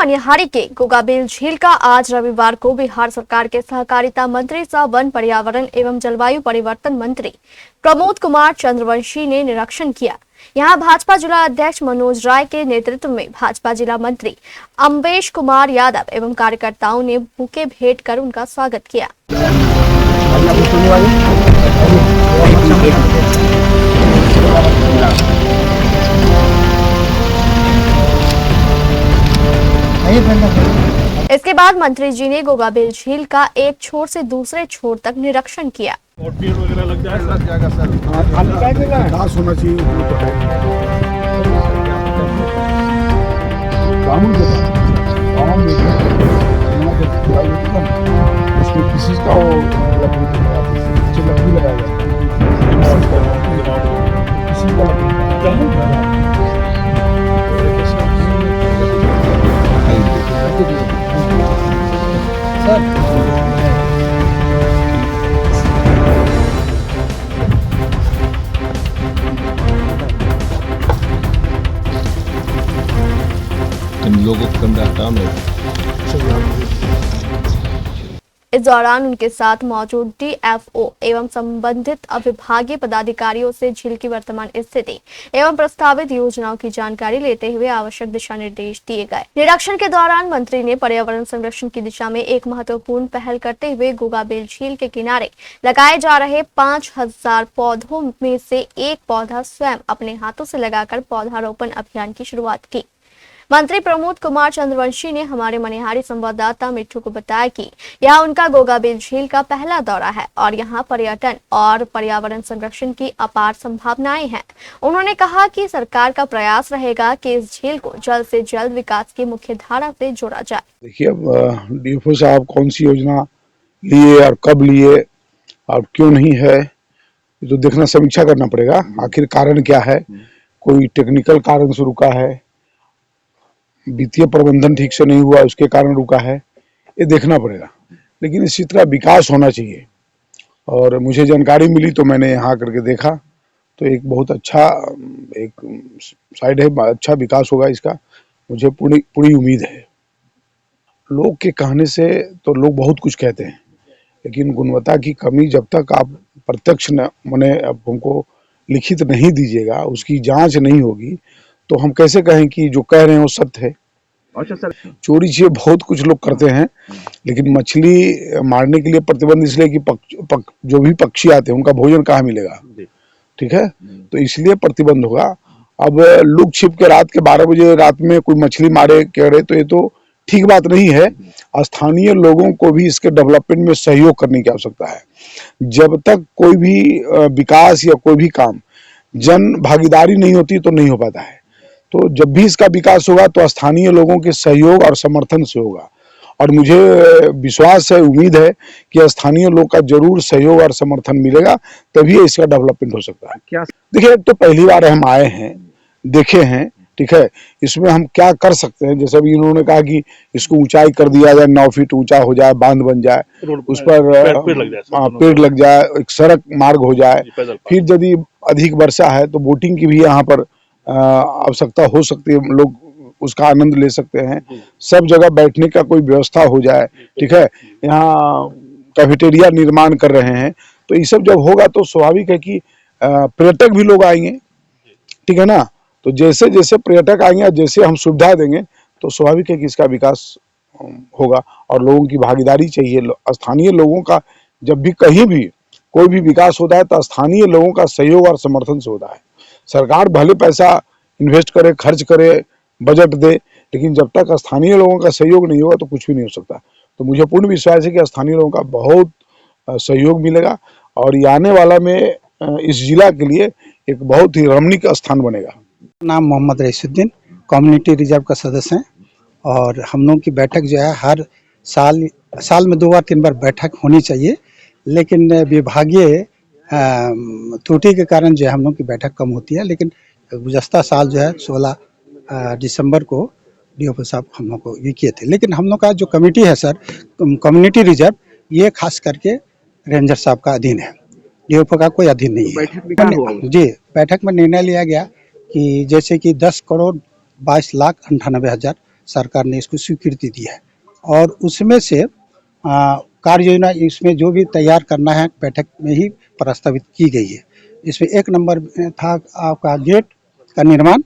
मनिहारी के गोगाबेल झील का आज रविवार को बिहार सरकार के सहकारिता मंत्री सह वन पर्यावरण एवं जलवायु परिवर्तन मंत्री प्रमोद कुमार चंद्रवंशी ने निरीक्षण किया। यहां भाजपा जिला अध्यक्ष मनोज राय के नेतृत्व में भाजपा जिला मंत्री अम्बेश कुमार यादव एवं कार्यकर्ताओं ने बुके भेंट कर उनका स्वागत किया। इसके बाद मंत्री जी ने गोगाबेल झील का एक छोर से दूसरे छोर तक निरीक्षण किया। और पेड़ वगैरह लग जाएगा सर। घास होना चाहिए उसमें किसी का लकड़ी लगाया किसी का इन लोगों को कम रहता है। इस दौरान उनके साथ मौजूद DFO एवं संबंधित विभागीय पदाधिकारियों से झील की वर्तमान स्थिति एवं प्रस्तावित योजनाओं की जानकारी लेते हुए आवश्यक दिशा निर्देश दिए गए। निरीक्षण के दौरान मंत्री ने पर्यावरण संरक्षण की दिशा में एक महत्वपूर्ण पहल करते हुए गोगाबेल झील के किनारे लगाए जा रहे 5000 पौधों में से एक पौधा स्वयं अपने हाथों से लगाकर पौधारोपण अभियान की शुरुआत की। मंत्री प्रमोद कुमार चंद्रवंशी ने हमारे मनिहारी संवाददाता मिट्ठू को बताया कि यह उनका गोगाबेल झील का पहला दौरा है और यहां पर्यटन और पर्यावरण संरक्षण की अपार संभावनाएं हैं। उन्होंने कहा कि सरकार का प्रयास रहेगा कि इस झील को जल्द से जल्द विकास की मुख्य धारा से जोड़ा जाए। देखिए, अब DFO साहब कौन सी योजना लिए और कब लिए और क्यों नहीं है, तो देखना, समीक्षा करना पड़ेगा। आखिर कारण क्या है, कोई टेक्निकल कारण से रुका है, वित्तीय प्रबंधन ठीक से नहीं हुआ उसके कारण रुका है, ये देखना पड़ेगा। लेकिन इसी तरह विकास होना चाहिए और मुझे जानकारी मिली तो मैंने यहाँ करके देखा तो एक बहुत अच्छा एक साइड है, अच्छा विकास होगा इसका, मुझे पूरी उम्मीद है। लोग के कहने से तो लोग बहुत कुछ कहते हैं, लेकिन गुणवत्ता की कमी जब तक आप प्रत्यक्ष मने हमको लिखित नहीं दीजिएगा, उसकी जांच नहीं होगी, तो हम कैसे कहें कि जो कह रहे हैं वो सत्य है। अच्छा सर, चोरी ये बहुत कुछ लोग करते हैं, लेकिन मछली मारने के लिए प्रतिबंध इसलिए कि जो भी पक्षी आते हैं उनका भोजन कहाँ मिलेगा, ठीक है, तो इसलिए प्रतिबंध होगा। अब लुक छिप के रात के 12 बजे रात में कोई मछली मारे करे तो ये तो ठीक बात नहीं है। स्थानीय लोगों को भी इसके डेवलपमेंट में सहयोग करने की आवश्यकता है। जब तक कोई भी विकास या कोई भी काम जन भागीदारी नहीं होती तो नहीं हो पाता है। तो जब भी इसका विकास होगा तो स्थानीय लोगों के सहयोग और समर्थन से होगा और मुझे विश्वास है, उम्मीद है कि स्थानीय लोग का जरूर सहयोग और समर्थन मिलेगा, तभी इसका डेवलपमेंट हो सकता है। क्या देखिए, तो पहली बार हम आए हैं, देखे हैं, ठीक है, इसमें हम क्या कर सकते हैं। जैसे अभी इन्होंने कहा कि इसको ऊंचाई कर दिया जाए, 9 फीट ऊंचा हो जाए, बांध बन जाए, उस पर पेड़ लग जाए, एक सड़क मार्ग हो जाए, फिर यदि अधिक वर्षा है तो बोटिंग की भी यहाँ पर आवश्यकता हो सकती है, लोग उसका आनंद ले सकते हैं। सब जगह बैठने का कोई व्यवस्था हो जाए, ठीक है, यहाँ कैफेटेरिया निर्माण कर रहे हैं, तो ये सब जब होगा तो स्वाभाविक है कि पर्यटक भी लोग आएंगे, ठीक है ना। तो जैसे जैसे पर्यटक आएंगे, जैसे हम सुविधा देंगे तो स्वाभाविक है कि इसका विकास होगा और लोगों की भागीदारी चाहिए। स्थानीय लोगों का जब भी कहीं भी कोई भी विकास होता है तो स्थानीय लोगों का सहयोग और समर्थन से होता है। सरकार भले पैसा इन्वेस्ट करे, खर्च करे, बजट दे, लेकिन जब तक स्थानीय लोगों का सहयोग नहीं होगा तो कुछ भी नहीं हो सकता। तो मुझे पूर्ण विश्वास है कि स्थानीय लोगों का बहुत सहयोग मिलेगा और ये आने वाला में इस जिला के लिए एक बहुत ही रमणीक स्थान बनेगा। नाम मोहम्मद रईसुद्दीन, कम्युनिटी रिजर्व का सदस्य हैं और हम लोग की बैठक जो है हर साल में 2 बार 3 बार बैठक होनी चाहिए, लेकिन विभागीय त्रुटि के कारण जो है हम लोग की बैठक कम होती है। लेकिन गुज़श्ता साल जो है 16 दिसंबर को DFO साहब हम लोग को ये किए थे। लेकिन हम लोग का जो कमेटी है सर, कम्युनिटी रिजर्व, ये खास करके रेंजर साहब का अधीन है, DFO का कोई अधीन नहीं है। जी, बैठक में निर्णय लिया गया कि जैसे कि 10 करोड़ 22 लाख 98 हज़ार सरकार ने इसको स्वीकृति दी है और उसमें से कार्य योजना इसमें जो भी तैयार करना है बैठक में ही प्रस्तावित की गई है। इसमें एक नंबर में था आपका गेट का निर्माण,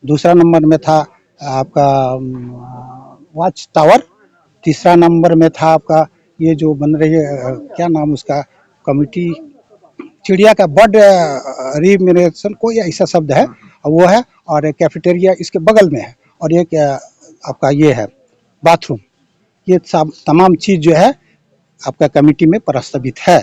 दूसरा नंबर में था आपका वॉच टावर, तीसरा नंबर में था आपका ये जो बन रही है क्या नाम उसका कमिटी चिड़िया का बर्ड रिमिनेशन कोई ऐसा शब्द है वो है, और एक कैफेटेरिया इसके बगल में है, और एक आपका ये है बाथरूम। ये सब तमाम चीज़ जो है आपका कमेटी में प्रस्तावित है।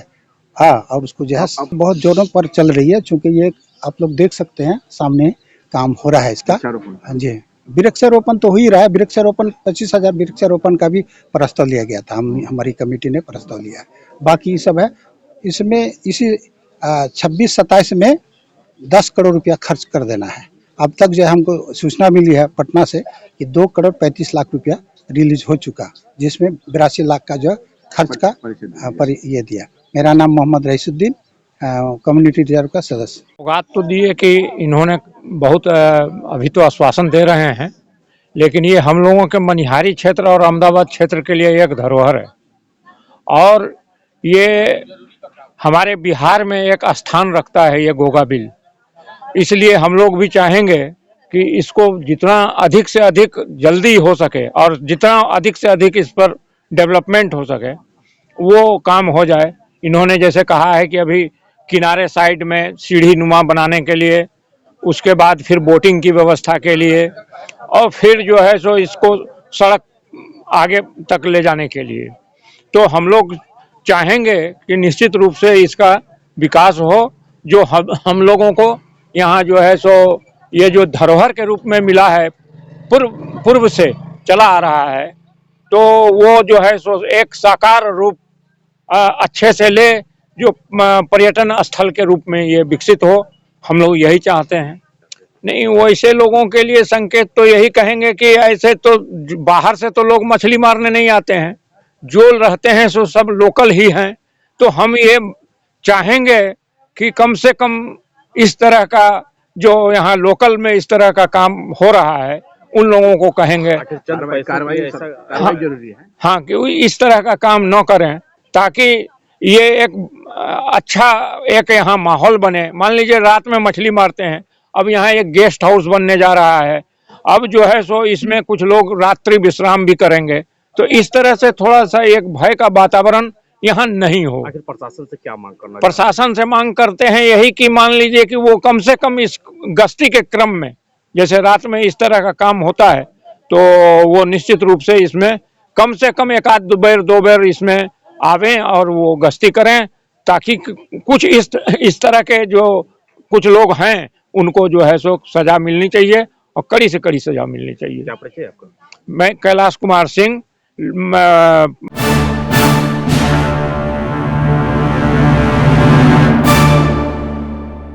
हाँ, और उसको जो है बहुत जोरों पर चल रही है, चूँकि ये आप लोग देख सकते हैं सामने काम हो रहा है इसका। हाँ जी, वृक्षारोपण तो हो ही रहा है। वृक्षारोपण 25,000 वृक्षारोपण का भी प्रस्ताव लिया गया था, हमारी कमेटी ने प्रस्ताव लिया है। बाकी सब है इसमें इसी 26-27 में 10 करोड़ रुपया खर्च कर देना है। अब तक जो है हमको सूचना मिली है पटना से कि 2 करोड़ 35 लाख रुपया रिलीज हो चुका, जिसमें 82 लाख का जो खर्च का पर ये दिया। मेरा नाम मोहम्मद रईसुद्दीन, कम्युनिटी रिजर्व का सदस्य। सौगात तो दिए कि इन्होंने बहुत अभी तो आश्वासन दे रहे हैं, लेकिन ये हम लोगों के मनिहारी क्षेत्र और अहमदाबाद क्षेत्र के लिए एक धरोहर है और ये हमारे बिहार में एक स्थान रखता है ये गोगा बिल। इसलिए हम लोग भी चाहेंगे कि इसको जितना अधिक से अधिक जल्दी हो सके और जितना अधिक से अधिक इस पर डेवलपमेंट हो सके वो काम हो जाए। इन्होंने जैसे कहा है कि अभी किनारे साइड में सीढ़ी नुमा बनाने के लिए, उसके बाद फिर बोटिंग की व्यवस्था के लिए और फिर जो है सो इसको सड़क आगे तक ले जाने के लिए, तो हम लोग चाहेंगे कि निश्चित रूप से इसका विकास हो। जो हम लोगों को यहाँ जो है सो ये जो धरोहर के रूप में मिला है, पूर्व से चला आ रहा है, तो वो जो है सो एक साकार रूप अच्छे से ले, जो पर्यटन स्थल के रूप में ये विकसित हो, हम लोग यही चाहते हैं। नहीं, वैसे लोगों के लिए संकेत तो यही कहेंगे कि ऐसे तो बाहर से तो लोग मछली मारने नहीं आते हैं, जो रहते हैं सो सब लोकल ही हैं। तो हम ये चाहेंगे कि कम से कम इस तरह का जो यहाँ लोकल में इस तरह का काम हो रहा है, उन लोगों को कहेंगे कार्रवाई जरूरी है। हाँ, कि इस तरह का काम न करें, ताकि ये एक अच्छा एक यहाँ माहौल बने। मान लीजिए रात में मछली मारते हैं, अब यहाँ एक गेस्ट हाउस बनने जा रहा है, अब जो है सो इसमें कुछ लोग रात्रि विश्राम भी करेंगे, तो इस तरह से थोड़ा सा एक भय का वातावरण यहाँ नहीं हो। आखिर प्रशासन से क्या मांग करना? प्रशासन से मांग करते हैं यही कि मान लीजिए कि वो कम से कम इस गश्ती के क्रम में, जैसे रात में इस तरह का काम होता है, तो वो निश्चित रूप से इसमें कम से कम एक आध दो बार इसमें आवें और वो गश्ती करें, ताकि कुछ इस तरह के जो कुछ लोग हैं उनको जो है सो सजा मिलनी चाहिए और कड़ी से कड़ी सजा मिलनी चाहिए। क्या परिचय आपका? मैं कैलाश कुमार सिंह,